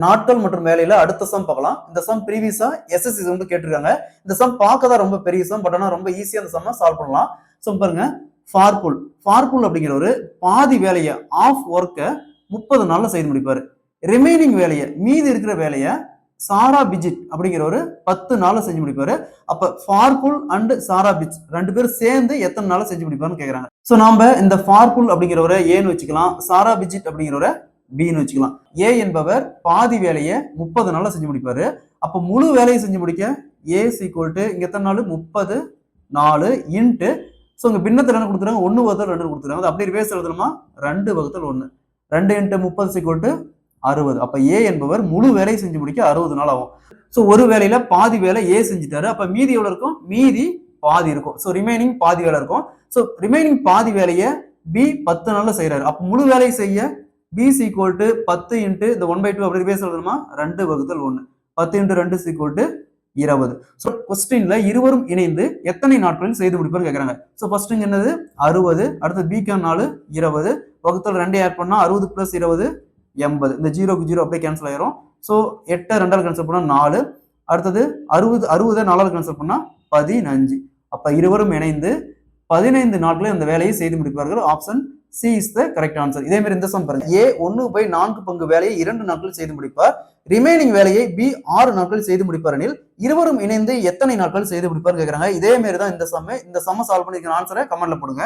நாட்கள் மற்றும் வேலையில அடுத்த சம் பார்க்கலாம். இந்த சம் ப்ரீவியஸா எஸ்எஸ்சி வந்து கேட்டிருக்காங்க. இந்த சம் பார்க்க தான் ரொம்ப பெரிய சம், பட் ஆனா ரொம்ப ஈஸியா இந்த சம்ம சால்வ் பண்ணலாம். சோ பாருங்க, ஃபார்புல் அப்படிங்கிற ஒரு பாதி வேலையை ஆஃப் ஒர்க்கை 30 நாள்ல செய்து முடிப்பாரு. ரிமைனிங் வேலையை, மீதி இருக்கிற வேலையை சாரா பிஜிட் அப்படிங்கிற ஒரு 10 நாள்ல செஞ்சு முடிப்பாரு. அப்ப ஃபார்புல் அண்ட் சாரா பிஜ் ரெண்டு பேரும் சேர்ந்து எத்தனை நாள்ல செஞ்சு முடிப்பாருன்னு கேக்குறாங்க. சோ நாம இந்த ஃபார்புல் அப்படிங்கிற ஒரு ஏன்னு வச்சுக்கலாம், சாரா பிஜிட் அப்படிங்கிற ஒரு பின்னு வச்சுக்கலாம். ஏ என்பவர் பாதி வேலையை 30 நாள்ல செஞ்சு முடிப்பாரு. அப்ப முழு வேலையை செஞ்சு முடிக்க ஏ ஈக்குவல் டு இங்க எத்தனை நாள் 30 4 இன்ட்டு ஸோ இங்க பின்னத்தில் என்ன கொடுத்துருக்காங்க 1 வகுத்தல் 2 கொடுத்துருக்காங்க. அது அப்படியே ரிவர்ஸ் எழுதணுமா 2 வகுத்தல் 1 2 இன்ட்டு 30 ஈக்குவல் டு 60. அப்ப ஏ என்பவர் முழு வேலையை செஞ்சு முடிக்க 60 நாள் ஆகும். ஸோ ஒரு வேலையில பாதி வேலை ஏ செஞ்சுட்டாரு. அப்ப மீதி எவ்வளவு இருக்கும், மீதி பாதி இருக்கும். ஸோ ரிமைனிங் பாதி வேலை இருக்கும். ஸோ ரிமைனிங் பாதி வேலையை பி 10 நாள்ல செய்யறாரு. அப்ப முழு வேலையை செய்ய b is equal to 10 into இந்த 1/2 அப்படி ரிவர்ஸ் எழுதணுமா 2 வகுத்தல் 1 10 into 2 is equal to 20. So கொஸ்டின்ல இருவரும் இணைந்து எத்தனை நாட்களில் செய்து முடிப்பார் கேட்கறாங்க. ஸோ ஃபர்ஸ்ட் என்னது 60, அடுத்து பிக்கான 4 20 வகுத்தல் 2 ஆட் பண்ணா 60 பிளஸ் 20 80. இந்த 0க்கு 0 அப்படியே கேன்சல் ஆயிரும். ஸோ 8 2ஆல் கேன்சல் பண்ணா 4, அடுத்தது 60 4ஆல் கேன்சல் பண்ணா 15. அப்ப இருவரும் இணைந்து 15 நாட்களில் அந்த வேலையை செய்து முடிப்பார்கள். Option C is the correct answer. இதே மாதிரி இந்த சம் பாருங்க, ஏ 1/4 பங்கு வேலையை 2 நாட்களில் செய்து முடிப்பார். ரிமைனிங் வேலையை பி 6 நாட்களில் செய்து முடிப்பார் எனில் இருவரும் இணைந்து எத்தனை நாட்கள் செய்து முடிப்பார் கேட்கறாங்க. இதே மாதிரி தான் இந்த சம்ம சால்வ் பண்ணிருக்கிற ஆன்சரை கமெண்ட்ல போடுங்க.